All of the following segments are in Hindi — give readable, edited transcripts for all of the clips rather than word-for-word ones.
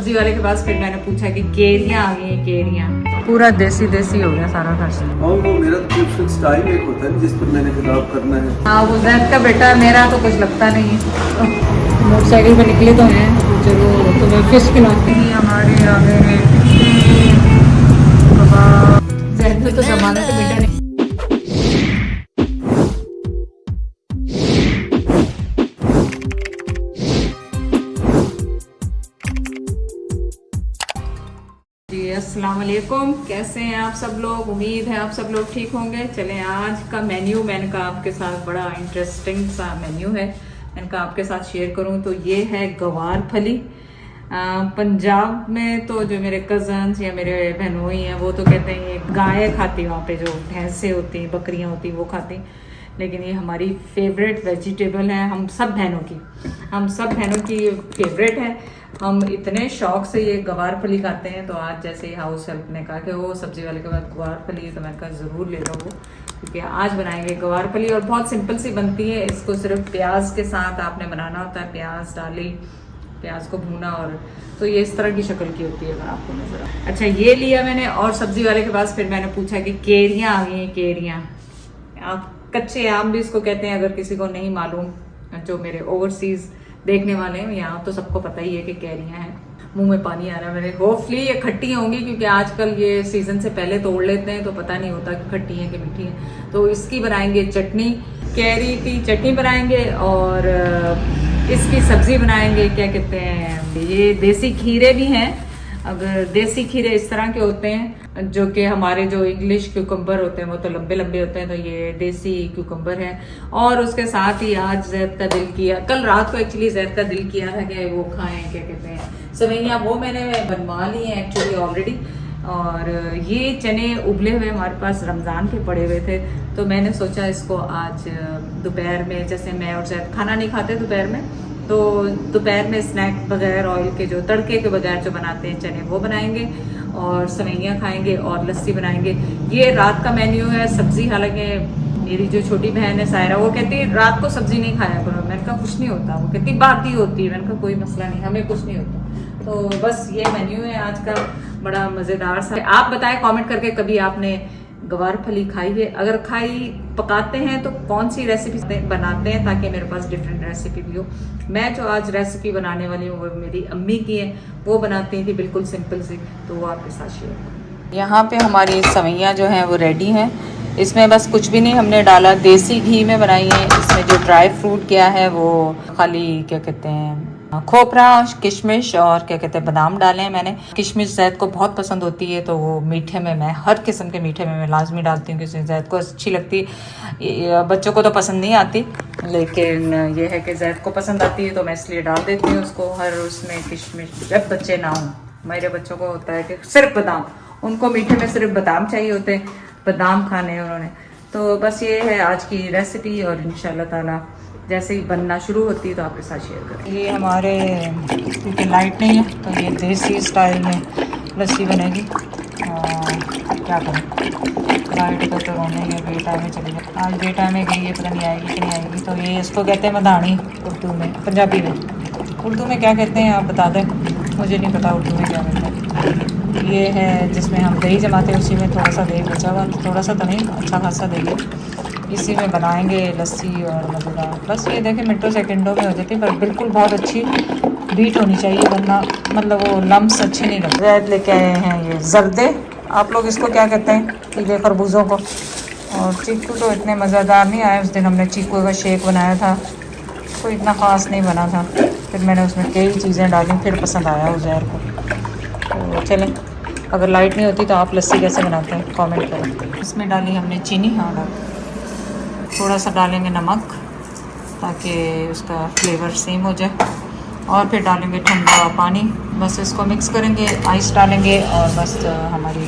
सब्जी वाले के पास फिर मैंने पूछा कि केरियां आ गई हैं, केरियां। पूरा देसी देसी हो गया सारा खर्च। और वो मेरा तो फिक्स टाइम एक होता है जिस पर मैंने खिताब करना है। हाँ, वो जैद का बेटा है, मेरा तो कुछ लगता नहीं है। मोटरसाइकिल पे निकले तो हैं, तो चलो तुम्हें फिश खिलाते हैं। हमारे आ गए हैं जैद में तो जमाने से बेटा नहीं। अस्सलाम वालेकुम, कैसे हैं आप सब लोग। उम्मीद है आप सब लोग ठीक होंगे। चलें, आज का मेन्यू मैंने कहा आपके साथ बड़ा इंटरेस्टिंग सा मेन्यू है, मैंने कहा आपके साथ शेयर करूं। तो ये है गवार फली। पंजाब में तो जो मेरे कजन्स या मेरे बहनोई हैं वो तो कहते हैं ये गाय खाती, वहाँ पे जो भैंसें होती हैं, बकरियाँ होती हैं वो खाती, लेकिन ये हमारी फेवरेट वेजिटेबल है। हम सब बहनों की फेवरेट है। हम इतने शौक से ये गवार फली खाते हैं। तो आज जैसे हाउस हेल्प ने कहा कि वो सब्जी वाले के बाद गवार फली, तो मैंने कहा ज़रूर ले लो वो, क्योंकि आज बनाएंगे गवार फली। और बहुत सिंपल सी बनती है, इसको सिर्फ प्याज के साथ आपने बनाना होता है। प्याज डाली, प्याज को भूना, और तो ये इस तरह की शक्ल की होती है, अगर आपको नजर आए। अच्छा, ये लिया मैंने। और सब्जी वाले के पास फिर मैंने पूछा कि केरियां आ गई हैं, केरियां। आप कच्चे आम भी इसको कहते हैं, अगर किसी को नहीं मालूम, जो मेरे ओवरसीज देखने वाले हैं, यहाँ तो सबको पता ही है कि कैरियां हैं। मुंह में पानी आ रहा है मेरे। होपफुली ये खट्टी होंगी, क्योंकि आजकल ये सीजन से पहले तोड़ लेते हैं तो पता नहीं होता कि खट्टी है कि मीठी है। तो इसकी बनाएंगे चटनी, कैरी की चटनी बनाएंगे, और इसकी सब्जी बनाएंगे। क्या कहते हैं, ये देसी खीरे भी हैं। अगर देसी खीरे इस तरह के होते हैं, जो कि हमारे जो इंग्लिश क्यूकम्बर होते हैं वो तो लंबे लंबे होते हैं, तो ये देसी क्यूकम्बर है। और उसके साथ ही आज जैद का दिल किया, कल रात को एक्चुअली जैद का दिल किया था कि वो खाएं, क्या कहते हैं, सेवइयां। वो मैंने बनवा ली हैं एक्चुअली ऑलरेडी। और ये चने उबले हुए हमारे पास रमज़ान के पड़े हुए थे, तो मैंने सोचा इसको आज दोपहर में, जैसे मैं और जैद खाना नहीं खाते दोपहर में, तो दोपहर में स्नैक बगैर ऑयल के, जो तड़के के बगैर जो बनाते हैं चने, वो बनाएंगे, और सेवइयां खाएंगे और लस्सी बनाएंगे। ये रात का मेन्यू है। सब्जी, हालांकि मेरी जो छोटी बहन है सायरा, वो कहती है रात को सब्जी नहीं खाया करो। मैंने कहा कुछ नहीं होता, वो कहती बात ही होती है। मैंने कहा कोई मसला नहीं, हमें कुछ नहीं होता। तो बस ये मेन्यू है आज का, बड़ा मज़ेदार सा। आप बताएं कमेंट करके, कभी आपने गवार फली खाई है? अगर खाई, पकाते हैं तो कौन सी रेसिपी बनाते हैं, ताकि मेरे पास डिफरेंट रेसिपी भी हो। मैं जो आज रेसिपी बनाने वाली हूँ वो मेरी अम्मी की है, वो बनाती थी बिल्कुल सिंपल सी, तो वो आपके साथ शेयर करूँ। यहाँ पे हमारी सवैयाँ जो हैं वो रेडी हैं। इसमें बस कुछ भी नहीं हमने डाला, देसी घी में बनाई है। इसमें जो ड्राई फ्रूट किया है वो खाली, क्या कहते हैं, खोपरा, किशमिश और क्या कहते हैं बादाम डाले हैं मैंने। किशमिश जैद को बहुत पसंद होती है, तो वो मीठे में, मैं हर किस्म के मीठे में मैं लाजमी डालती हूँ, क्योंकि जैद को अच्छी लगती। बच्चों को तो पसंद नहीं आती, लेकिन ये है कि जैद को पसंद आती है, तो मैं इसलिए डाल देती हूँ उसको हर उसमें किशमिश। जब बच्चे ना हों, मेरे बच्चों को होता है कि सिर्फ बादाम, उनको मीठे में सिर्फ बादाम चाहिए होते हैं, बादाम खाने उन्होंने। तो बस ये है आज की रेसिपी, और इंशाल्लाह ताला जैसे ही बनना शुरू होती है तो आपके साथ शेयर करें। ये हमारे, क्योंकि लाइट नहीं है, तो ये देसी स्टाइल में लस्सी बनेगी। और क्या करें, लाइट तो रोने ही है, बेटाइम में चली जाए। आज बेटाइम में गई है, पता नहीं आएगी कि नहीं आएगी। तो ये इसको कहते हैं मदानी उर्दू में, पंजाबी में। उर्दू में क्या कहते हैं आप बता दें, मुझे नहीं पता उर्दू में क्या कहते हैं। ये है जिसमें हम दही जमाते हैं, उसी में थोड़ा सा दही बचा हुआ, थोड़ा सा तो नहीं, अच्छा खासा दही, इसी में बनाएंगे लस्सी और मज़ेदार। बस ये देखें मिनटों सेकंडों में हो जाती है, पर बिल्कुल बहुत अच्छी बीट होनी चाहिए, वरना मतलब वो लम्स अच्छे नहीं लगते। जैद लेके आए हैं ये जर्दे, आप लोग इसको क्या कहते हैं, पीले खरबूजों को। और चीकू तो इतने मज़ेदार नहीं आए। उस दिन हमने चीकू का शेक बनाया था, कोई इतना ख़ास नहीं बना था। फिर मैंने उसमें कई चीज़ें डाली, फिर पसंद आया उज़ैर को। तो चलें, अगर लाइट नहीं होती तो आप लस्सी कैसे बनाते हैं कमेंट करें। इसमें डाली हमने चीनी, हाँ डाली, थोड़ा सा डालेंगे नमक ताकि उसका फ्लेवर सेम हो जाए, और फिर डालेंगे ठंडा पानी। बस इसको मिक्स करेंगे, आइस डालेंगे, और बस हमारी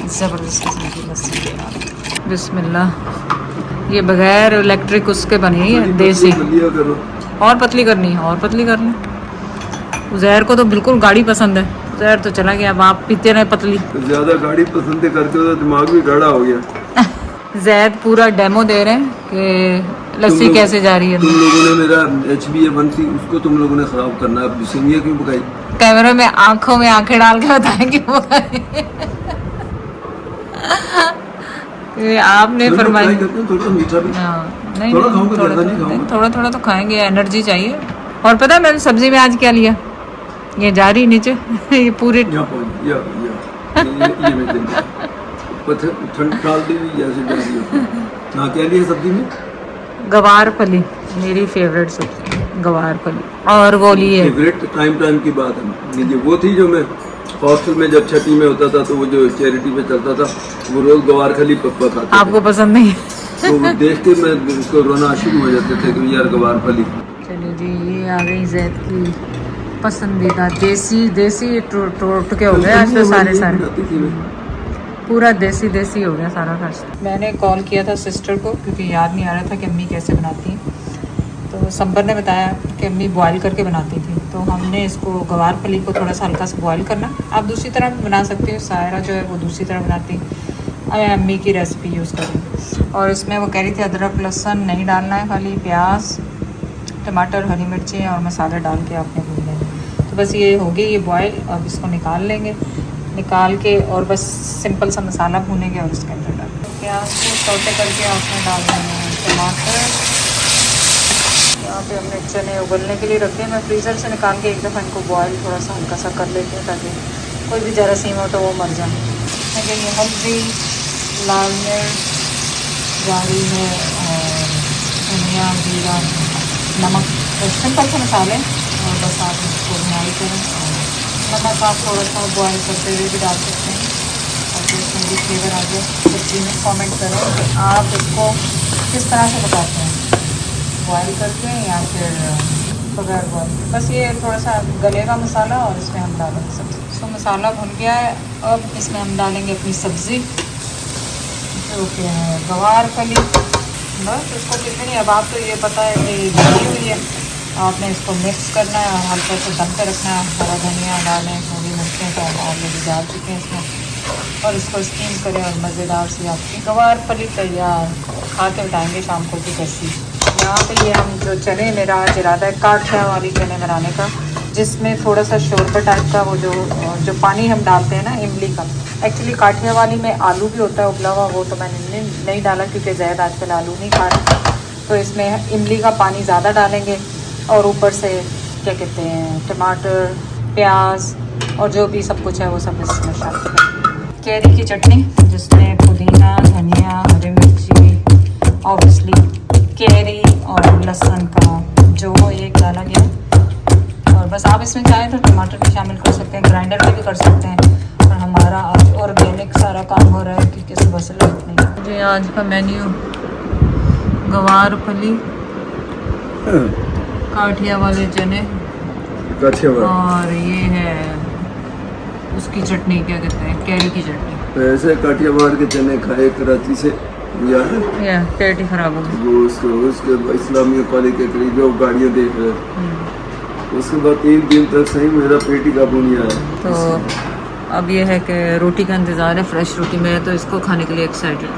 ज़बरदस्त किस्म की लस्सी। बिस्मिल्लाह। ये बगैर इलेक्ट्रिक उसके बनी है, देसी। और पतली करनी है, और पतली करनी। उज़ैर को तो बिल्कुल गाढ़ी पसंद है, उज़ैर तो चला गया। अब आप पीते रहे पतली। ज्यादा गाड़ी पसंद करते हो तो दिमाग भी गाढ़ा हो गया। जैद पूरा डेमो दे रहे हैं कि लस्सी कैसे जा रही है। तुम लोगों ने मेरा HbA1c उसको तुम लोगों ने खराब करना है। अब सेवियां क्यों पकाई? कैमरे में आंखों में आंखें डाल के बताएंगे वो ये आपने फरमाई। थोड़ा मीठा भी। हाँ, नहीं थोड़ा खाऊंगा, ज्यादा नहीं खाऊंगा। थोड़ा थोड़ा तो खाएंगे, एनर्जी चाहिए। और पता है मैंने सब्जी में आज क्या लिया, ये जा रही नीचे ये पूरे ये मैं देंगे। ठंड डाल दी जैसे जा रही हो। हाँ, क्या लिया सब्जी में? गवार फली, मेरी फेवरेट सब्जी गवार फली। और वो लिए फेवरेट टाइम की बात है। ये वो थी जो मैं हॉस्टल में जब छठी में होता था तो वो जो चैरिटी में चलता था वो रोज गवार खली पप्पा खाते आपको पसंद नहीं है? तो वो देख के मैं उसको रोना शुरू हो जाते थे कि यार गवार फली। चलिए जी, ये आ गई जैद की पसंदीदा देसी टोटके हो गए आज तो सारे पूरा देसी हो गया सारा खर्च। मैंने कॉल किया था सिस्टर को क्योंकि याद नहीं आ रहा था कि अम्मी कैसे बनाती हैं। तो संबर ने बताया कि अम्मी बॉयल करके बनाती थी। तो हमने इसको गवार फली को थोड़ा सा हल्का सा बॉयल करना, आप दूसरी तरह भी बना सकते हो। सायरा जो है वो दूसरी तरह बनाती, मैं अम्मी की रेसिपी यूज़ करूँगी। और इसमें वो कह रही थी अदरक लहसुन नहीं डालना है, खाली प्याज टमाटर हरी मिर्ची और मसाले डाल के आपने भून लेना। तो बस ये होगी ये बॉयल। अब इसको निकाल लेंगे, निकाल के और बस सिंपल सा मसाला भूनेंगे और इसके अंदर डाल प्याज को सौटे करके आपने डाल देना है। टमाटर यहाँ पे हमने चने उबलने के लिए रख दिए। मैं फ्रीज़र से निकाल के एक दफ़ा इनको बॉयल थोड़ा सा हल्का सा कर लेती हूँ ताकि कोई भी जरासीम हो तो वो मर जाए। लेकिन ये हल्दी, लाल मिर्च जारी है और धनिया जीरा नमक, सिंपल से मसाले। और बस आप इसको बुनाई करें और नमक आप थोड़ा सा बॉयल करते हुए भी डाल सकते हैं और फिर इसमें भी फ्लेवर आ जाए। सब्जी में कमेंट करें कि आप इसको किस तरह से पकाते हैं, बॉयल करके या फिर बगैर बॉयल। बस ये थोड़ा सा गलेगा मसाला और इसमें हम डालेंगे सब्ज़ी। तो मसाला भुन गया है, अब इसमें हम डालेंगे अपनी सब्ज़ी जो कि है गवार फली। बस इसको कितनी नहीं, अब आप तो ये पता है कि भुनी हुई है, आपने इसको मिक्स करना है और हल्का से दम पे रखना है। हरा धनिया डालें, हरी मिर्चें तो ऑलरेडी डाल चुके हैं इसमें और इसको स्टीम करें और मज़ेदार सी आपकी गवार फली तैयार। खा के बताएँगे शाम को भी कैसी। यहाँ पे ये हम जो चने, मेरा आज इरादा है काठिया वाली चने बनाने का, जिसमें थोड़ा सा शोरबा टाइप का वो जो पानी हम डालते हैं ना इमली का। एक्चुअली काठिया वाली में आलू भी होता है उबला हुआ, वो तो मैंने नहीं डाला क्योंकि ज़ैद आजकल आलू नहीं खा रहे। तो इसमें इमली का पानी ज़्यादा डालेंगे और ऊपर से क्या कहते हैं टमाटर प्याज और जो भी सब कुछ है वो सब इसमें शामिल करें। कैरी की चटनी जिसमें पुदीना धनिया हरी मिर्ची ऑब्वियसली कैरी और लहसुन का जो एक डाला गया। और बस आप इसमें चाहें तो टमाटर भी शामिल कर सकते हैं, ग्राइंडर में भी कर सकते हैं। और हमारा आज ऑर्गेनिक सारा काम हो रहा है क्योंकि सुबह से लेट नहीं। जी आज का मेन्यू गवार फली, काठिया वाले चने और ये है उसकी चटनी, क्या कहते हैं कैरी की चटनी। ऐसे काठियावाड़ के चने खाए कराची से याद है? या पेट ही खराब हो गया। वो उसके इस्लामी कॉलेज के करीब वो गाड़ियाँ देख रहे, उसके बाद 3 दिन तक सही मेरा पेट ही काबू नहीं आया। तो अब ये है कि रोटी का इंतज़ार है, फ्रेश रोटी में, तो इसको खाने के लिए एक्साइटेड हूँ।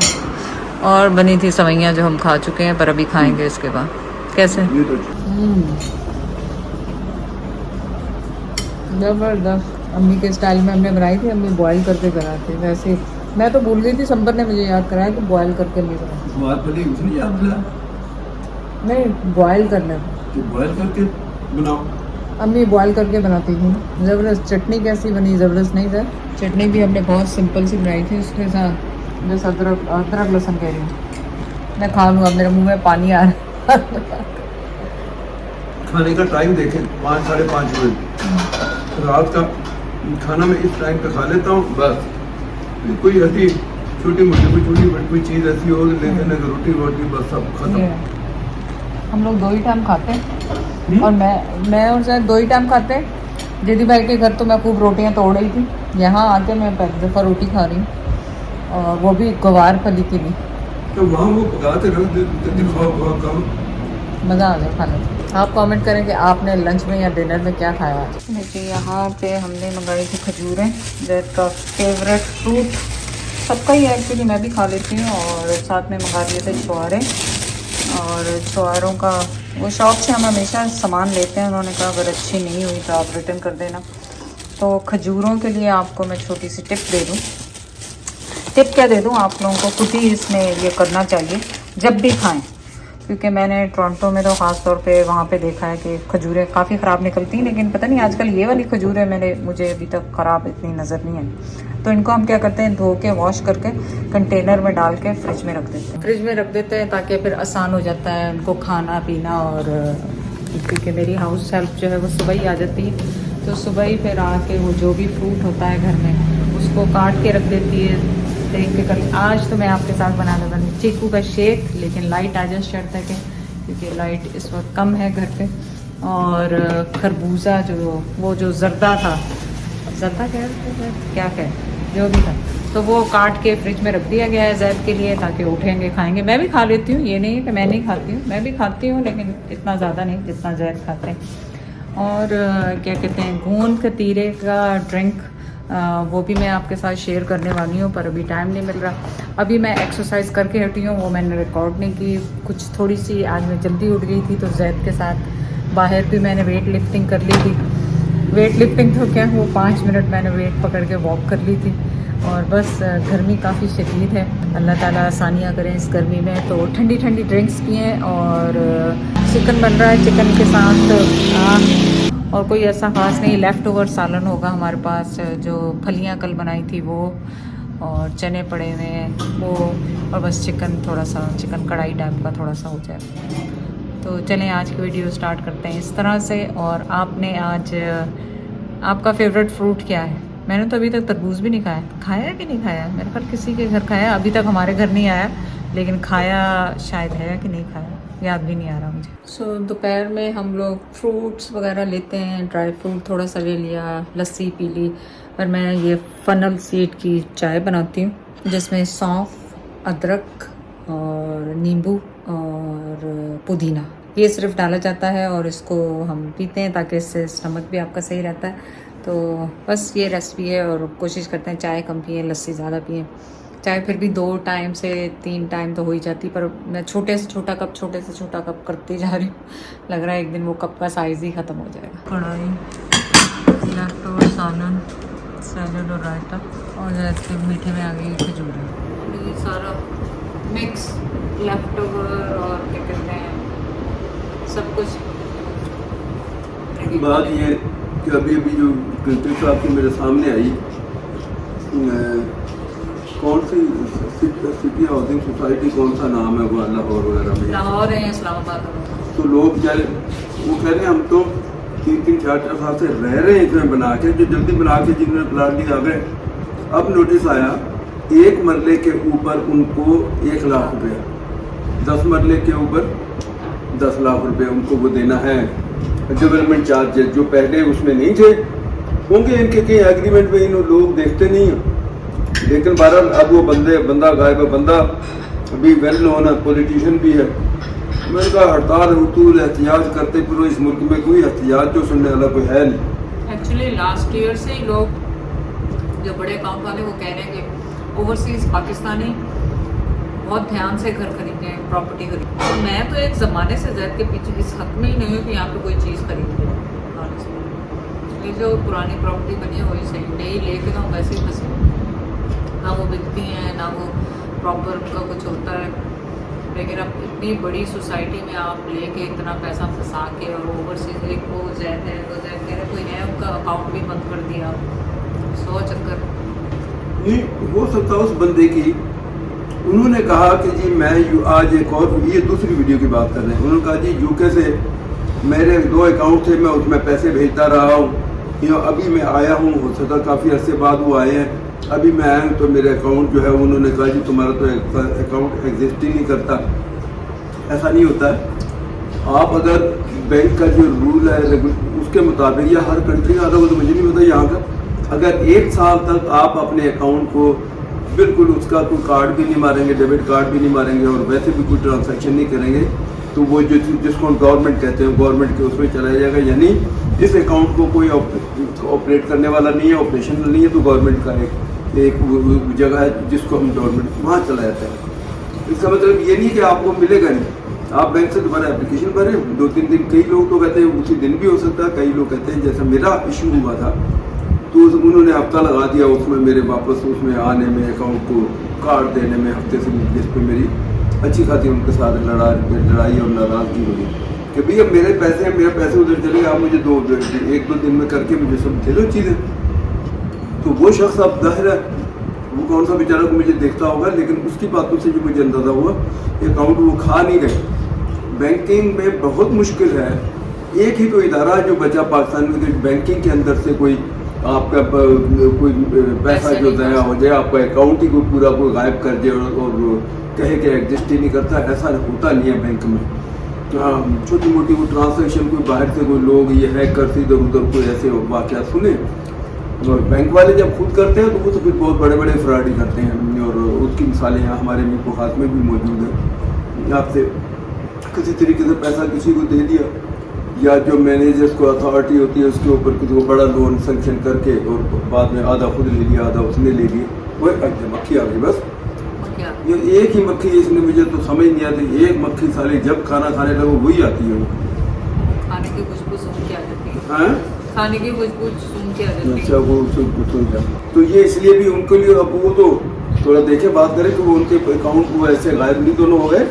और बनी थी सवैयाँ जो हम खा चुके हैं पर अभी खाएंगे इसके बाद। कैसे ज़बरदस्त, अम्मी के स्टाइल में हमने बनाई थी। अम्मी बॉयल करके बनाती है, वैसे मैं तो भूल गई थी, संबर ने मुझे याद कराया कि बॉयल करके नहीं बनाती। नहीं बॉयल करना, बॉयल करके बनाओ। अम्मी बॉयल करके बनाती थी। ज़बरदस्त चटनी कैसी बनी, ज़बरदस्त नहीं था। चटनी भी हमने बहुत सिंपल सी बनाई थी, उसके साथ जैसे अदरक लहसुन कह रही हूँ मैं खा लूँगा, मेरे मुंह में पानी आ रहा है। खाने का टाइम देखें 5 साढ़े 5 बजे रात का खाना मैं इस टाइम पे खा लेता हूँ। बस कोई ऐसी छोटी मोटी कोई चीज़ ऐसी हो लेकिन रोटी बस सब खत्म। हम लोग 2 ही टाइम खाते हैं और मैं और शायद 2 ही टाइम खाते हैं। दीदी भाई के घर तो मैं खूब रोटियां तोड़ रही थी, यहाँ आके मैं पहली दफ़ा रोटी खा रही हूँ और वो भी गवार फली की भी। तो वहाँ वो पकाते रहो, मज़ा आ जाए खाने में। आप कमेंट करें कि आपने लंच में या डिनर में क्या खाया आज। जी यहाँ पे हमने मंगाई थी खजूरें, ज़ैद का फेवरेट फ्रूट, सबका ही है एक्चुअली, मैं भी खा लेती हूँ। और साथ में मंगा लिए थे छुआरे, और छुआरों का वो शौक से हम हमेशा सामान लेते हैं। उन्होंने कहा अगर अच्छी नहीं हुई तो आप रिटर्न कर देना। तो खजूरों के लिए आपको मैं छोटी सी टिप दे दूँ। टिप क्या दे दूँ, आप लोगों को खुद ही इसमें ये करना चाहिए जब भी खाएं, क्योंकि मैंने टोरंटो में तो ख़ास तौर पे वहाँ पे देखा है कि खजूरें काफ़ी ख़राब निकलती हैं, लेकिन पता नहीं आजकल ये वाली खजूरें मुझे अभी तक ख़राब इतनी नज़र नहीं आई। तो इनको हम क्या करते हैं, धो के वॉश करके कंटेनर में डाल के फ्रिज में रख देते हैं। फ्रिज में रख देते हैं ताकि फिर आसान हो जाता है उनको खाना पीना। और क्योंकि मेरी हाउस हेल्प जो है वो सुबह ही आ जाती है, तो सुबह ही फिर आके वो जो भी फ्रूट होता है घर में उसको काट के रख देती है, देख के कर। आज तो मैं आपके साथ बनाने वाली चीकू का शेक, लेकिन लाइट आज शर्त है कि क्योंकि लाइट इस वक्त कम है घर पे। और खरबूजा जो जर्दा था, जर्दा क्या जो भी था, तो वो काट के फ्रिज में रख दिया गया है जैद के लिए, ताकि उठेंगे खाएंगे। मैं भी खा लेती हूँ, ये नहीं है कि मैं नहीं खाती हूँ, मैं भी खाती हूँ, लेकिन इतना ज़्यादा नहीं जितना जैद खाते हैं। और क्या कहते हैं, गूंद कतीरे का ड्रिंक, वो भी मैं आपके साथ शेयर करने वाली हूँ, पर अभी टाइम नहीं मिल रहा। अभी मैं एक्सरसाइज करके हटी हूँ, वो मैंने रिकॉर्ड नहीं की, कुछ थोड़ी सी आज मैं जल्दी उठ गई थी, तो जैद के साथ बाहर भी मैंने वेट लिफ्टिंग कर ली थी। वेट लिफ्टिंग तो क्या, वो 5 मिनट मैंने वेट पकड़ के वॉक कर ली थी। और बस गर्मी काफ़ी शदीद है, अल्लाह ताला आसानियाँ करें इस गर्मी में। तो ठंडी ठंडी ड्रिंक्स पिएँ। और चिकन बन रहा है, चिकन के साथ और कोई ऐसा ख़ास नहीं, लेफ़्ट ओवर सालन होगा हमारे पास, जो फलियाँ कल बनाई थी वो, और चने पड़े हुए हैं वो, और बस चिकन, थोड़ा सा चिकन कढ़ाई टाइप का थोड़ा सा हो जाए। तो चलें आज की वीडियो स्टार्ट करते हैं इस तरह से। और आपने आज, आपका फेवरेट फ्रूट क्या है? मैंने तो अभी तक तरबूज भी नहीं खाया कि नहीं खाया, मेरे ख्याल किसी के घर खाया, अभी तक हमारे घर नहीं आया, लेकिन खाया शायद है कि नहीं खाया, याद भी नहीं आ रहा मुझे। दोपहर में हम लोग फ्रूट्स वगैरह लेते हैं, ड्राई फ्रूट थोड़ा सा ले लिया, लस्सी पी ली। पर मैं ये फनल सीड की चाय बनाती हूँ, जिसमें सौंफ, अदरक और नींबू और पुदीना, ये सिर्फ डाला जाता है, और इसको हम पीते हैं ताकि इससे स्टमक भी आपका सही रहता है। तो बस ये रेसिपी है, और कोशिश करते हैं चाय कम पिए, लस्सी ज़्यादा पिए। चाय फिर भी 2 टाइम से 3 टाइम तो हो ही जाती, पर मैं छोटे से छोटा कप करती जा रही हूँ। लग रहा है एक दिन वो कप का साइज़ ही ख़त्म हो जाएगा। कढ़ाई, लेफ्टओवर सालन, सैलड और रायता, और जैसे मीठे में आ गई खजूरें। ये सारा मिक्स लेफ्टओवर और क्या कहते हैं सब कुछ। बात ये कि अभी जो क्रिकेट आपकी मेरे सामने आई, कौन सी सिटी हाउसिंग सोसाइटी, कौन सा नाम है वो, लाहौर वगैरह में? लाहौर है, इस्लामाबाद है। तो लोग क्या वो कह रहे हैं, हम तो 3-4 साल से रह रहे हैं इसमें बना के, जो जल्दी बना के जिन्होंने प्लाट लिया गए। अब नोटिस आया, 1 मरले के ऊपर उनको 1 लाख रुपया, 10 मरले के ऊपर 10 लाख रुपये उनको वो देना है डेवलपमेंट चार्ज, जो पहले उसमें नहीं थे होंगे इनके कहीं एग्रीमेंट में, इन लोग देखते नहीं हैं। लेकिन बहरहाल अब वो बंदा गायब है, बंदा अभी वेल नोन है, पॉलिटिशियन भी है। मैंने कहा हड़ताल हुतूल एहतियात करते, फिर इस मुल्क में कोई एहतियात जो सुनने वाला कोई है नहीं। एक्चुअली लास्ट ईयर से ही लोग जो बड़े अकाउंट वाले वो कह रहे हैं कि ओवरसीज पाकिस्तानी बहुत ध्यान से घर खरीदते हैं, प्रॉपर्टी खरीदते हैं। तो मैं तो एक ज़माने से जैद के पीछे इस हक में ही नहीं हूँ कि यहाँ पे कोई चीज़ खरीद ले। ये जो पुरानी प्रॉपर्टी बनी है वही सही, नई लेके तो हम वैसे ही फंसे, ना वो बिकती हैं ना वो प्रॉपर उनका कुछ होता है। लेकिन अब इतनी बड़ी सोसाइटी में आप लेके इतना पैसा फंसा के, और ओवरसीज एक वो जैद है, वो जैद कह रहे कोई नया उनका अकाउंट भी बंद कर दिया, 100 चक्कर। नहीं हो सकता उस बंदे की, उन्होंने कहा कि जी मैं आज एक और, ये दूसरी वीडियो की बात कर रहे हैं, उन्होंने कहा जी यूके से मेरे 2 अकाउंट थे, मैं उसमें पैसे भेजता रहा हूँ, अभी मैं आया हूँ, हो सकता काफ़ी अरसे बाद वो आए हैं, अभी मैं आया हूँ तो मेरे अकाउंट जो है, उन्होंने कहा जी तुम्हारा तो अकाउंट एग्जिस्ट ही नहीं करता। ऐसा नहीं होता है। आप अगर बैंक का जो रूल है उसके मुताबिक, या हर कंट्री का आता, वो तो मुझे नहीं पता यहाँ का, अगर 1 साल तक आप अपने अकाउंट को बिल्कुल उसका कोई कार्ड भी नहीं मारेंगे, डेबिट कार्ड भी नहीं मारेंगे, और वैसे भी कोई ट्रांजैक्शन नहीं करेंगे, तो वो जो जिसको गवर्नमेंट कहते हैं, गवर्नमेंट के उसमें चला जाएगा। यानी जिस अकाउंट को कोई ऑपरेट करने वाला नहीं है, ऑपरेशनल नहीं है, तो गवर्नमेंट का एक जगह है जिसको हम गवर्नमेंट वहाँ चला जाता है। इसका मतलब ये नहीं कि आपको मिलेगा नहीं, आप बैंक से दोबारा एप्लीकेशन भरें, 2-3 दिन, कई लोग तो कहते हैं उसी दिन भी हो सकता है, कई लोग कहते हैं, जैसा मेरा इशू हुआ था तो उन्होंने हफ्ता लगा दिया उसमें मेरे वापस उसमें आने में, अकाउंट को कार्ड देने में हफ्ते से, जिस पे मेरी अच्छी खासी उनके साथ लड़ाई और नाराजगी हुई कि भैया मेरे पैसे हैं, मेरे पैसे उधर चले गए, आप मुझे एक दो दिन में करके मुझे सब दे दो चीज़ें। तो वो शख्स अब जाहिर है वो कौन सा बेचारा को मुझे देखता होगा, लेकिन उसकी बातों से जो मुझे अंदाज़ा हुआ अकाउंट वो खा नहीं गए। बैंकिंग में बहुत मुश्किल है, एक ही तो इदारा जो बचा पाकिस्तान में बैंकिंग के अंदर से कोई आपका कोई पैसा जो ज़ाया हो जाए, आपका अकाउंट ही कोई पूरा कोई गायब कर दे और कहे कि एग्जिस्ट ही नहीं करता, ऐसा होता नहीं है बैंक में। छोटी मोटी वो ट्रांसैक्शन कोई बाहर से कोई लोग ये हैक करते इधर उधर कोई ऐसे वाक़या सुने, और बैंक वाले जब खुद करते हैं तो वो तो फिर बहुत बड़े बड़े फ्रॉड ही करते हैं। और उसकी मिसालें यहाँ हमारे मिल्क खास में भी मौजूद हैं। आपसे किसी तरीके से पैसा किसी को दे दिया, या जो मैनेजर्स को अथॉरिटी होती है उसके ऊपर किसी को बड़ा लोन सेंक्शन करके और बाद में आधा खुद ले लिया आधा उसने ले लिया, वही मक्खी आ गई बस। ये एक ही मक्खी, इसने मुझे तो समझ नहीं आती, एक मक्खी साली जब खाना खाने लगो वही आती है, खाने की खुशबू सूंघ के आ जाती है। हाँ? खाने की खुशबू सूंघ के आ जाती है। अच्छा, वो तो ये इसलिए भी उनके लिए अब वो तो थोड़ा देखे बात करें कि वो उनके अकाउंट वो ऐसे गायब नहीं दोनों हो गए,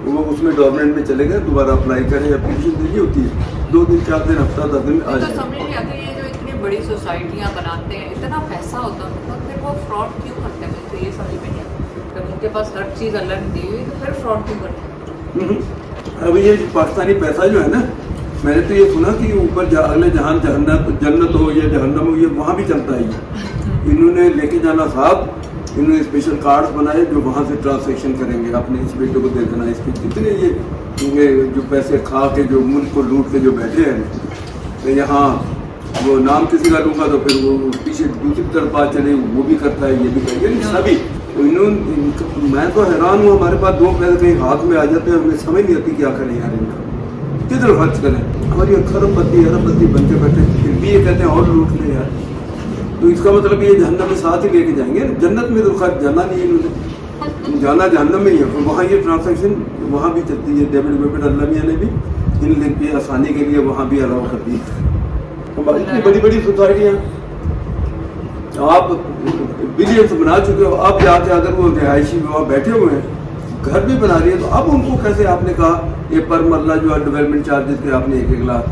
वो उसमें गवर्नमेंट में चले गए, दोबारा अप्लाई करें, एप्लीकेशन देनी होती है 2 दिन 4 दिन हफ्ता 10 दिन आ तो जाए। समझ नहीं आता ये जो इतनी बड़ी सोसाइटियाँ बनाते हैं, इतना पैसा होता है उनके पास, फिर वो फ्रॉड क्यों करते हैं? मुझे तो ये समझ में नहीं आता। जब उनके पास हर चीज़ अलग दी हुई तो फिर फ्रॉड क्यों करते हैं? अब ये पाकिस्तानी पैसा जो है ना, मैंने तो ये सुना कि ऊपर अगले जहान जन्नत हो या जहन्नम हो, ये वहाँ भी चलता है ये। इन्होंने लेके जाना साहब, इन्होंने स्पेशल कार्ड्स बनाए जो वहाँ से ट्रांसैक्शन करेंगे, अपने इस बेटे को दे देना, इसके कितने ये जो पैसे खा के जो मुल्क को लूट के जो बैठे हैं, तो यहाँ वो नाम किसी का लूँगा तो फिर वो पीछे दूसरी तरफ बात चले, वो भी करता है ये भी करेंगे सभी। तो इन्होंने, मैं तो हैरान हूँ, हमारे पास 2 पैसे कहीं हाथ में आ जाते हैं, हमें समझ नहीं आती क्या करें यार, इनका किधर खर्च करें। और ये खरबपति बन के बैठे, फिर भी ये कहते हैं और लूट ले यार। तो इसका मतलब ये जहन्नम में साथ ही लेके जाएंगे। जन्नत में तो खैर जाना नहीं है इन्होंने, जाना जहन्नम में ही है। वहाँ ये ट्रांसैक्शन वहाँ भी चलती है। डेविड अल्लाह मियाँ ने भी इन लिंक की आसानी के लिए वहाँ भी अलाउ कर दी। हमारी इतनी बड़ी बड़ी सोसाइटियाँ आप बिलियंस बना चुके हो, अब जाके अगर वो रिहायशी वहाँ बैठे हुए हैं, घर भी बना रही है, तो अब उनको कैसे, आपने कहा ये पर मरला जो है डेवलपमेंट चार्जेस के आपने 1-1 लाख,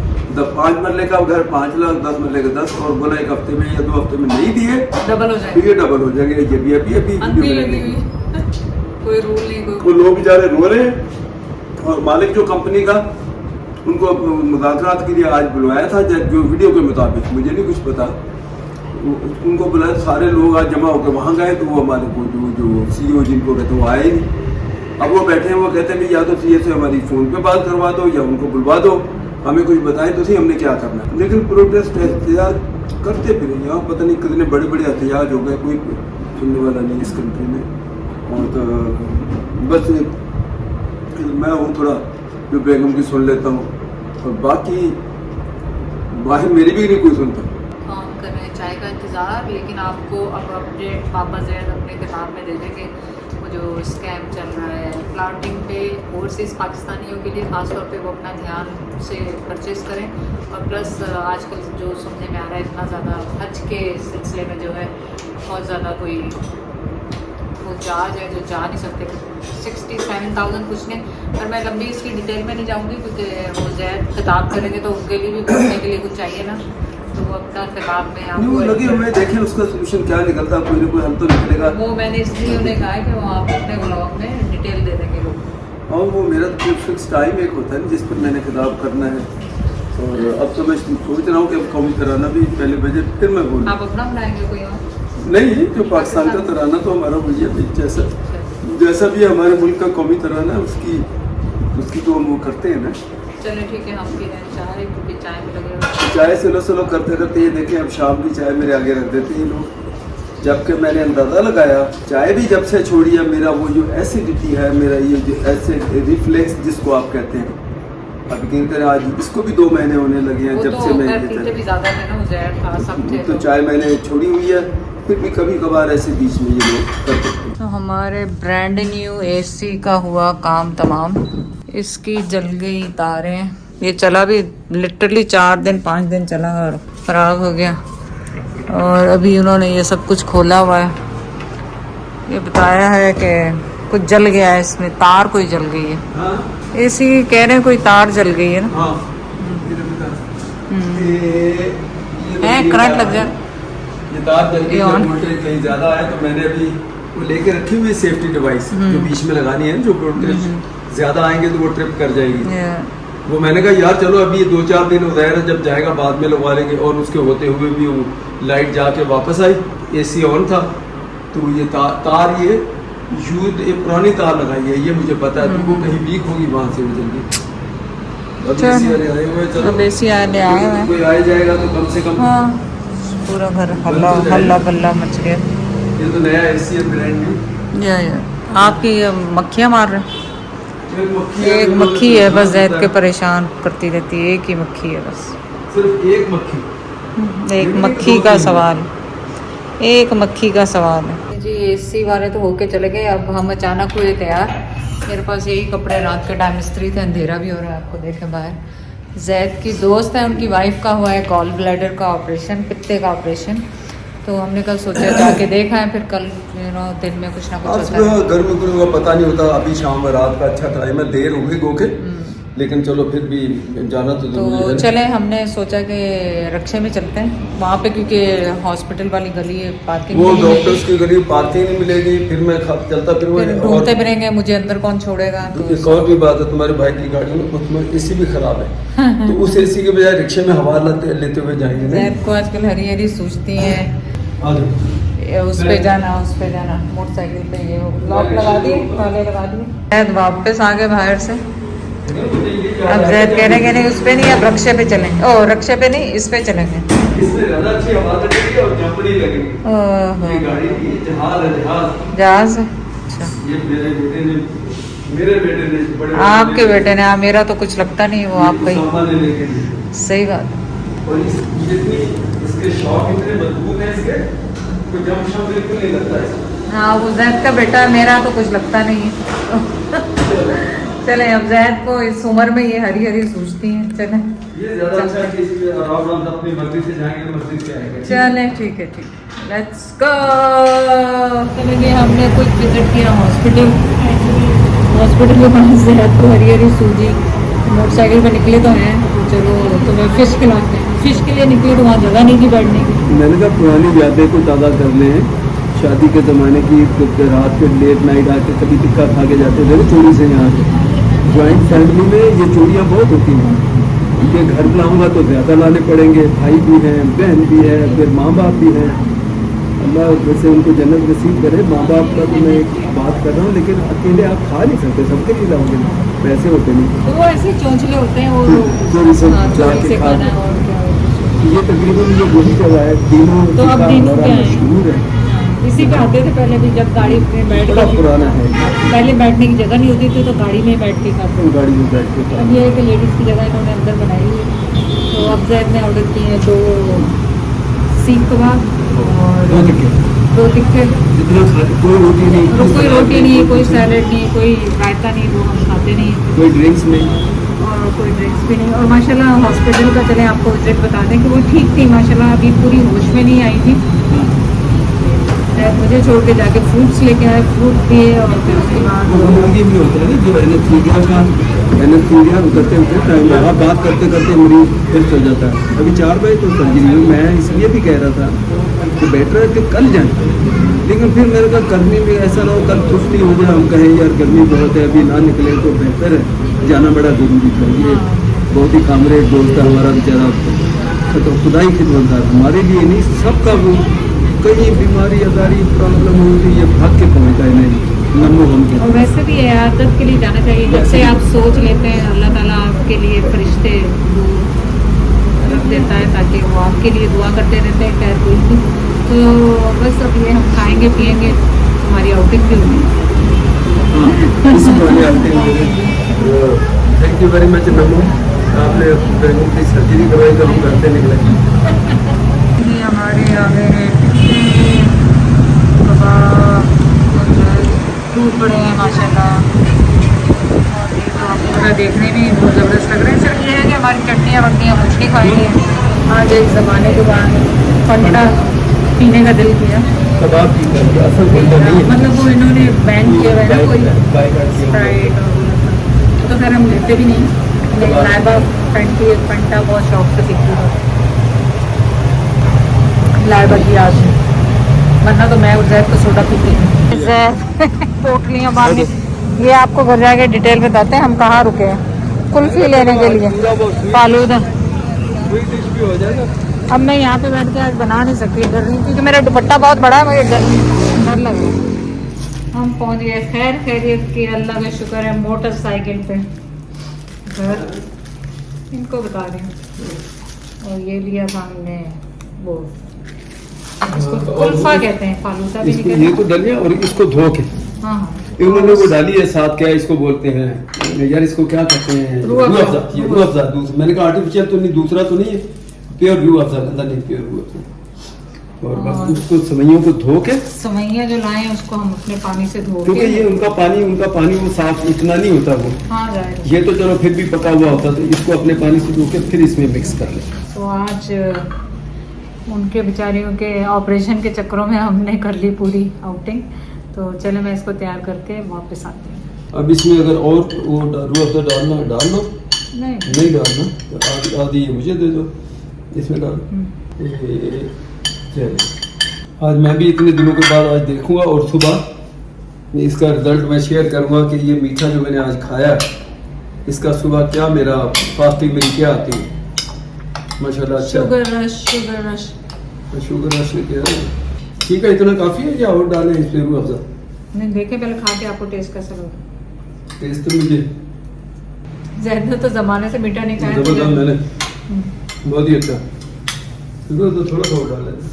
5 मरले का घर 5 लाख, 10 मरले का 10, और बोला 1 हफ्ते में या 2 हफ्ते में नहीं दिए डबल हो जाएगा, तो ये डबल हो जाएंगे। ये भी अभी कोई रूल नहीं, कोई लोग बेचारे रो रहे हैं। और मालिक जो कंपनी का, उनको मुज़ाकरात के लिए आज बुलवाया था, जो वीडियो के मुताबिक, मुझे नहीं कुछ पता, उनको बुलाया, सारे लोग आज जमा होकर वहाँ गए, तो वो हमारे को जो CEO जिनको कहते वो आए नहीं। अब वो बैठे हैं, वो कहते हैं या तो CA से हमारी फ़ोन पे बात करवा दो या उनको बुलवा दो, हमें कुछ बताएं तो सही हमने क्या करना है। लेकिन प्रोटेस्ट एहतियात करते फिर यहाँ पता नहीं कितने बड़े बड़े एहतियात हो गए, कोई सुनने वाला नहीं इस कंट्री में। और तो बस मैं हूँ थोड़ा जो बेगम की सुन लेता हूँ, और बाकी बाहर मेरी भी नहीं कोई सुनता। काम कर रहे हैं, चाय का इंतज़ार। लेकिन आपको अब अपडेट पापा जैद अपने किताब में दे देंगे, वो जो स्कैम चल रहा है प्लांटिंग पे ओवरसीज़ पाकिस्तानियों के लिए, ख़ासतौर पे वो अपना ध्यान से परचेज़ करें। और प्लस आजकल जो सुनने में आ रहा है, इतना ज़्यादा हज के सिलसिले में जो है बहुत ज़्यादा कोई वो जहाज है जो जा नहीं सकते, 67,000 कुछ ने। और मैं लंबी इसकी डिटेल में नहीं जाऊँगी क्योंकि वो जैद खिताब करेंगे तो उनके लिए भी बोलने के लिए कुछ चाहिए ना, तो वो अपना खिताब में आपको लगे हुए देखें उसका सोल्यूशन क्या निकलता, कोई ना कोई हल तो निकलेगा। वो मैंने इसलिए उन्हें कहा है कि वो आप अपने ब्लॉग में डिटेल दे देंगे लोग। और वो मेरा तो फिक्स टाइम एक होता है ना जिस पर मैंने खिताब करना है। और अब तो मैं सोच रहा हूँ कि अब कौमी तराना भी पहले बजे फिर मैं बोलूँ। आप अपना बनाएंगे कोई और? नहीं, जो पाकिस्तान का तराना तो हमारा वही है, जैसा भी हमारे मुल्क का कौमी तराना है उसकी तो हम वो करते हैं ना। चलिए ठीक है, हम पी रहे हैं चाय क्योंकि चाय में लगे हुए चाय स्लो करते करते ये देखें अब शाम की चाय मेरे आगे रख देते हैं लोग। जबकि मैंने अंदाज़ा लगाया चाय भी जब से छोड़ी है, मेरा वो जो एसिडिटी है, मेरा ये जो एसिड रिफ्लेक्स जिसको आप कहते हैं, अब यकीन करें आज इसको भी 2 महीने होने लगे हैं जब से मैं भी ज़्यादा थे ना, ज़हर था सब थे। तो चाय मैंने छोड़ी हुई है, फिर भी कभी कभार ऐसे बीच में ये लोग करते हैं। तो हमारे ब्रांड न्यू AC का हुआ काम तमाम, इसकी जल गई तारें, ये चला भी लिटरली 4 दिन 5 दिन चला और ख़राब हो गया। और अभी उन्होंने ये सब कुछ खोला हुआ है। ये बताया है कि कुछ जल गया है इसमें, तार कोई जल गई है। हाँ एसी कह रहे हैं कोई तार जल गई है ना। हाँ है करंट लग जाए। ये तार जल गई, ये on। जब वोल्टेज कहीं ज्यादा है तो मैंने अभी वो लेके रखी हुई सेफ्टी डिवाइस जो बीच में लगानी है, जो वोल्टेज ज्यादा आएंगे तो वो ट्रिप कर जाएगी। वो मैंने कहा यार चलो अभी 2-4 दिन उधर जब जाएगा बाद में लगवा लेंगे। और उसके होते हुए भी वो लाइट जाके वापस आई, एसी ऑन था। तो ये तार ये पुरानी तार लगाई है, ये मुझे पता है। तो वो कहीं लीक होगी वहां से जल्दी। अब एसी वाले आए हुए, चलो अब एसी आने आए हुए हैं। कोई आ जाएगा तो कम से कम। हाँ पूरा घर हल्ला हल्ला बल्ला मच गया। ये तो नया एसी है, ब्रांड न्यू। या आपकी मक्खियाँ मार रहे हैं। एक मक्खी है बस जैद के परेशान करती रहती है, एक ही मक्खी है बस। सिर्फ एक मक्खी। एक मक्खी का सवाल, एक मक्खी का सवाल है जी। एसी वाले तो होके चले गए, अब हम अचानक हुए तैयार। मेरे पास यही कपड़े रात के टाइम इस्त्री थे, अंधेरा भी हो रहा है, आपको देखें बाहर। जैद की दोस्त है, उनकी वाइफ का हुआ है गॉल ब्लैडर का ऑपरेशन, पित्ते का ऑपरेशन। तो हमने कल सोचा जाके देखा है, फिर कल दिन में कुछ ना कुछ होता है। गर्मी का पता नहीं होता, अभी शाम रात का अच्छा टाइम है, देर हो गई गोके, लेकिन चलो फिर भी जाना तो जरूरी है। चले, हमने सोचा कि रक्षे में चलते हैं वहाँ पे, क्योंकि हॉस्पिटल वाली गली है, पार्किंग वो डॉक्टर्स की गली पार्किंग नहीं मिलेगी, फिर मैं चलता फिर ढूंढते फिरेंगे, मुझे अंदर कौन छोड़ेगा। तो एक और भी बात है, तुम्हारे भाई की गाड़ी में उसमें एसी भी खराब है। तो उस एसी के बजाय रिक्शे में हवा लेते हुए जाएंगे। जैद को आजकल हरी हरी सूझती है, उस पे जाना मोटरसाइकिल पे। ये लॉक लगा दिए, ताले लगा दिए। जैद वापस आ गए बाहर से। अब जैद कह रहे नहीं उस पे नहीं, अब रक्षे पे चलें। ओ रक्षे पे नहीं, इस पे चलेंगे। इसमें ज्यादा अच्छी हवा लगेगी और जंपड़ी लगेगी। ये गाड़ी की जहाज है, जहाज है। अच्छा, ये मेरे बेटे ने बड़े आपके बेटे ने। हाँ मेरा तो कुछ लगता नहीं, वो आपका ही। सामान लेने के लिए। सही बात। और जितनी इसके शॉक इतने मजबूत हैं इसके, कोई जंप शॉक बिल्कुल नहीं लगता है। हाँ वो जैद का बेटा है, मेरा तो कुछ लगता नहीं है। चले, अब जैद को इस उम्र में ये हरी हरी सूझती हैं। चले ये ज्यादा अच्छा है कि इसमें आराम से अपनी मर्जी से जाएंगे, मर्जी से आएंगे। चले ठीक है, लेट्स गो। चलेंगे, हमने कुछ विजिट किया हॉस्पिटल के पास। जैद को हरी हरी सूझी, मोटरसाइकिल पे निकले तो हैं, तो चलो तुम्हें फिश खिलाते हैं। फिश के लिए निकले तो वहाँ जगह नहीं थी बैठने की। मैंने कहा पुरानी यादें को ताज़ा कर लें, शादी के ज़माने की। रात के लेट नाइट आके कभी टिक्का खा के जाते थे चोरी से। यहाँ से ज्वाइंट फैमिली में ये चोरियाँ बहुत होती हैं। उनके घर लाऊंगा तो ज़्यादा लाने पड़ेंगे, भाई भी हैं, बहन भी है, फिर माँ बाप भी हैं। अल्लाह वैसे उनको जन्नत नसीब करे। माँ बाप का तो मैं एक बात कर रहा हूँ, लेकिन अकेले आप खा नहीं सकते, सबके लिए लाओगे ना, पैसे होते नहीं। तो वो ऐसे चोंचले होते हैं, वो चोरी से चोरी से खाना। और क्या ये तकरीबन ये वही जगह है, तीनों तो अब तीनों क्या है? मशहूर है। इसी पे आते थे पहले भी, जब गाड़ी में बैठ बड़ा पुराना है। पहले बैठने की जगह नहीं होती थी तो गाड़ी में बैठ के खाते थे। गाड़ी में बैठ के अब ये है कि लेडीज़ की जगह इन्होंने अंदर बनाई हुई है। तो अब जैद ने ऑर्डर किए हैं 2 सीख कबाब और 2 टिक्के। कोई रोटी नहीं, कोई रोटी नहीं, कोई सैलेड नहीं, कोई रायता नहीं, वो हम खाते नहीं। कोई ड्रिंक्स नहीं, और कोई ड्रिंक्स भी नहीं। और माशाल्लाह हॉस्पिटल का चले आपको विजिट बता दें कि वो ठीक थी माशाल्लाह, अभी पूरी होश में नहीं आई थी। मुझे छोड़ के जाके फ्रूट्स लेके आए, फ्रूट दिए। और फिर उसके बाद भी होता है ना, जो एनेस्थीसिया का एनेस्थीसिया उतरते टाइम वहाँ बात करते करते मरीज फिर चल जाता है। अभी 4 बजे तो सर्जरी हुई। मैं इसलिए भी कह रहा था कि बेटर है कि कल जाए, लेकिन फिर मेरे का गर्मी में ऐसा ना हो कल सुस्ती हो जाए, हम कहें यार गर्मी बहुत है अभी ना निकले, तो बेहतर है जाना बड़ा जरूरी था। ये बहुत ही कामरेड दोस्त है हमारा बेचारा, तो खुदा ही खिदमतगार हमारे लिए नहीं, सबका वो कहीं बीमारी अदारी प्रॉब्लम होती है, ये भाग के पहुँचता है नहीं नमो हम के। और वैसे भी इबादत के लिए जाना चाहिए। जब से आप सोच लेते हैं अल्लाह ताला आपके लिए फरिश्ते रख देता है ताकि वो आपके लिए दुआ करते रहते हैं खैर कोई भी। तो बस अब ये हम खाएंगे पिएंगे, हमारी आउटिंग भी होगी। थैंक यू वेरी मच नमो, आपने बहनों की सर्जरी करवाई तो हम करते निकले। हमारे आगे कबाब टूट पड़े हैं माशाल्लाह, और ये तो आपको देखने में बहुत ज़बरदस्त लग रहे हैं। सिर्फ ये है कि हमारी चटनियाँ वटनियाँ कुछ नहीं खाई हैं आज, एक ज़माने के बाद फंटा पीने का दिल किया। कबाब की करके असल फंटा नहीं है। मतलब वो इन्होंने बैन किया हुआ है ना कोई बाइकाट किया हुआ है। स्प्राइट और वो सब। तो फिर हम लेते भी नहीं। लेकिन लाइबा फंटा बहुत शौक से पीती हूँ। लाइबा की आज वरना तो मैं उजैद को सोडा पीती हूँ। पोटलियाँ मारनी। ये आपको घर जाके डिटेल बताते हैं हम कहाँ रुके हैं कुल्फी लेने के लिए। फालूदा। हो जाएगा। अब मैं यहाँ पे बैठ के आज बना नहीं सकती गर्मी क्योंकि मेरा दुपट्टा बहुत बड़ा है मुझे डर लग रहा है। हम पहुँच गए खैर खैरियत की अल्लाह का शुक्र है मोटरसाइकिल पे घर। इनको बता रही हूँ। और ये लिया था हमने वो इसको कुल्फा कहते हैं फालूदा भी नहीं ये कहते। तो डलिया और इसको धो के हाँ इन्होंने वो डाली है साथ। क्या इसको बोलते हैं यार, इसको क्या कहते हैं? रूह अफ़ज़ा। रूह अफ़ज़ा दूसरा। मैंने कहा आर्टिफिशियल तो नहीं, दूसरा तो नहीं है, प्योर रूह अफ़ज़ा कहता नहीं, प्योर रूह अफ़ज़ा। और बस उसको सेवइयों को धो के सेवइयां जो लाए हैं उसको हम अपने पानी से धो क्योंकि ये उनका पानी वो साफ इतना नहीं होता वो। हाँ जाएगा। ये तो चलो फिर भी पका हुआ होता, तो इसको अपने पानी से धो के फिर इसमें मिक्स कर लें। तो आज उनके बेचारियों के ऑपरेशन के चक्करों में हमने कर ली पूरी आउटिंग। तो चले मैं इसको तैयार करके वापस आती हूँ। अब इसमें अगर और वो रूह अफ़ज़ा डालना डाल लो, नहीं डालना तो आधी ये मुझे दे दो, इसमें डाल। चलिए आज मैं भी इतने दिनों के बाद आज देखूंगा और सुबह इसका रिजल्ट मैं शेयर करूंगा कि ये मीठा जो मैंने आज खाया इसका सुबह क्या मेरा फास्टिंग मेरी क्या आती है। माशाल्लाह अच्छा। शुगर रश क्या ठीक है, इतना काफ़ी है या और डालें इस पे रूह अफ़ज़ा? नहीं देखे पहले खा के आपको टेस्ट कैसा लगा। टेस्ट तो मुझे ज़्यादा तो ज़माने से मीठा नहीं खाया। जबरदस्त, मैंने बहुत ही अच्छा। तो थोड़ा सा और डाल लेते हैं।